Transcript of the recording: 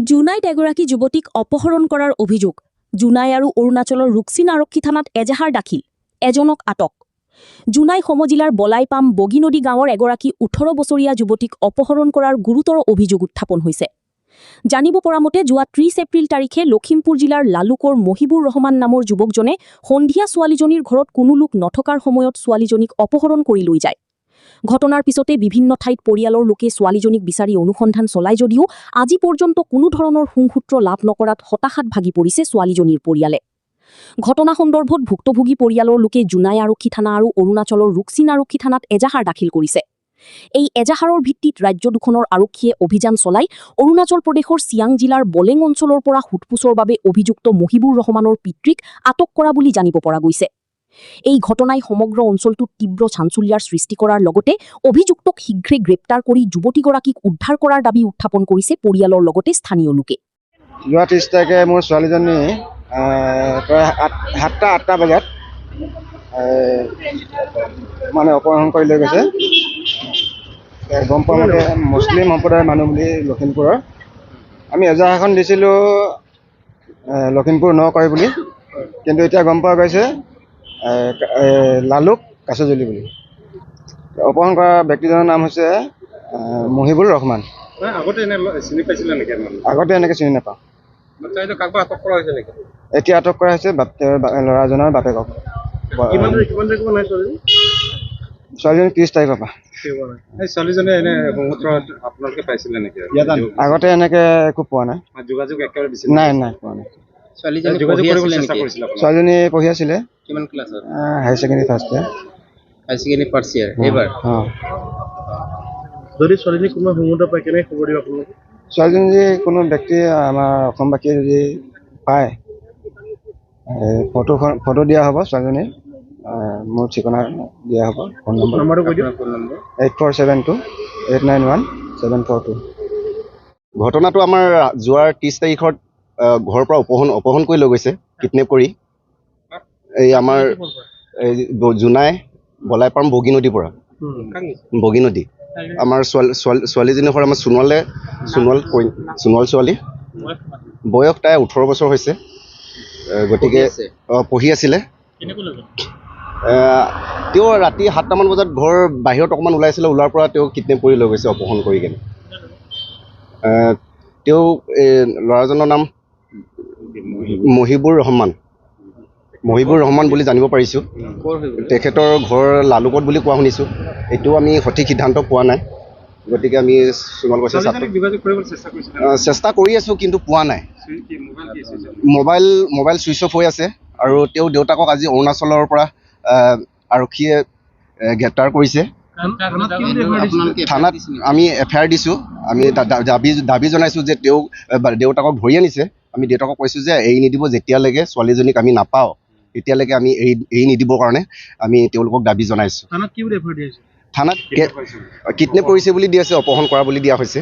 জুনাইত এগৰাকী যুৱতীক অপহৰণ কৰাৰ অভিযোগ। জুনাই আৰু অৰুণাচলৰ ৰুকছিন আৰক্ষী থানাত এজাহাৰ দাখিল। এজনক আটক। জুনাই সমজিলাৰ বলাইপাম বগীনদী গাঁৱৰ এগৰাকী ১৮ বছৰীয়া যুৱতীক অপহৰণ কৰাৰ গুৰুতৰ অভিযোগ উত্থাপন হৈছে। জানিব পৰা মতে যোৱা ৩০ এপ্ৰিল তাৰিখে লখিমপুৰ জিলাৰ লালুকৰ মহিবুৰ ৰহমান নামৰ যুৱকজনে সন্ধিয়া ছোৱালীজনীৰ ঘৰত কোনো লোক নথকাৰ সময়ত ছোৱালীজনীক অপহৰণ কৰি লৈ যায়। ঘটনাৰ পিছতে বিভিন্ন ঠাইত পৰিয়ালৰ লোকে ছোৱালীজনীক বিচাৰি অনুসন্ধান চলাই যদিও আজি পৰ্যন্ত কোনো ধৰণৰ সুংসূত্ৰ লাভ নকৰাত হতাশাত ভাগি পৰিছে ছোৱালীজনীৰ পৰিয়ালে। ঘটনা সন্দৰ্ভত ভুক্তভোগী পৰিয়ালৰ লোকে জুনাই আৰক্ষী থানা আৰু অৰুণাচলৰ ৰুকছিন আৰক্ষী থানাত এজাহাৰ দাখিল কৰিছে। এই এজাহাৰৰ ভিত্তিত ৰাজ্য দুখনৰ আৰক্ষীয়ে অভিযান চলাই অৰুণাচল প্ৰদেশৰ চিয়াং জিলাৰ বলেং অঞ্চলৰ পৰা সোধপোছৰ বাবে অভিযুক্ত মহিবুৰ ৰহমানৰ পিতৃক আটক কৰা বুলি জানিব পৰা গৈছে। এই ঘটনাই সমগ্ৰ অঞ্চলটোত তীব্ৰ চাঞ্চল্যৰ সৃষ্টি কৰাৰ লগতে অভিযুক্তক শীঘ্ৰে গ্ৰেপ্তাৰ কৰি যুৱতীগৰাকীক উদ্ধাৰ কৰাৰ দাবী উত্থাপন কৰিছে পৰিয়ালৰ লগতে স্থানীয় লোকে। যোৱা ৩০ তাৰিখে মোৰ ছোৱালীজনী প্ৰায় ৭টা বজাত মানে অপহৰণ কৰি লৈ গৈছে। গম পোৱা মতে মুছলিম সম্প্ৰদায়ৰ মানুহ বুলি লখিমপুৰৰ। আমি এজাহাৰখন দিছিলোঁ লখিমপুৰ নকয় বুলি, কিন্তু এতিয়া গম পোৱা গৈছে লালুক কাছজুলি বুলি। অপহৰণ কৰা ব্যক্তিজনৰ নাম হৈছে মহিবুৰ ৰহমান। আগতে এনেকৈ চিনি নাপাওঁ। এতিয়া আটক কৰা হৈছে ল'ৰাজনৰ বাপেকক। ছোৱালীজনী ৩০ তাৰিখৰ পৰা। আগতে এনেকৈ একো পোৱা নাই। নাই পোৱা নাই। ছোৱালীজনী পঢ়ি আছিলে হায়াৰ ছেকেণ্ডেৰী ফাৰ্ষ্ট ইয়াৰ। যদি ছোৱালীজনী কোনোবা সংগত পায় কেনেকৈ খবৰ দিব আপোনালোকে? ছোৱালীজনী যদি কোনো ব্যক্তি আমাৰ অসমবাসীয়ে যদি পায় ফটো দিয়া হ'ব। ছোৱালীজনীৰ মোৰ ঠিকনা দিয়া হ'ব। ফোন নম্বৰটো কৈ দিয়ক। 8472891742। ঘটনাটো আমাৰ যোৱাৰ 30 তাৰিখত ঘৰৰ পৰা অপহৰণ কৰি লৈ গৈছে, কিডনেপ কৰি। এই আমাৰ জুনাই বলাইপাম বগীনদীৰ পৰা। বগীনদী আমাৰ ছোৱালীজনীৰ ঘৰ আমাৰ সোণোৱাল ছোৱালী। বয়স তাই 18 বছৰ হৈছে। গতিকে পঢ়ি আছিলে। তেওঁ ৰাতি 7টামান বজাত ঘৰ বাহিৰত অকণমান ওলাইছিলে। ওলোৱাৰ পৰা তেওঁ কিডনেপ কৰি লৈ গৈছে অপহৰণ কৰি কিনে। তেওঁ ল'ৰাজনৰ নাম মহিবুৰ ৰহমান বুলি জানিব পাৰিছোঁ। তেখেতৰ ঘৰ লালুকত বুলি কোৱা শুনিছোঁ। এইটো আমি সঠিক সিদ্ধান্ত পোৱা নাই। গতিকে আমি সোণোৱাল কৈছে চেষ্টা কৰি আছোঁ, কিন্তু পোৱা নাই। মোবাইল ছুইচ অফ হৈ আছে। আৰু তেওঁ দেউতাকক আজি অৰুণাচলৰ পৰা আৰক্ষীয়ে গ্ৰেপ্তাৰ কৰিছে। থানাত আমি FIR দিছোঁ। আমি দাবী জনাইছোঁ যে তেওঁ দেউতাকক ধৰি আনিছে। আমি দেউতাকক কৈছোঁ যে এৰি নিদিব, যেতিয়ালৈকে ছোৱালীজনীক আমি নাপাওঁ তেতিয়ালৈকে আমি এৰি নিদিবৰ কাৰণে আমি তেওঁলোকক দাবী জনাইছোঁ। থানাত কিডনেপ কৰিছে বুলি দি আছে, অপহৰণ কৰা বুলি দিয়া হৈছে।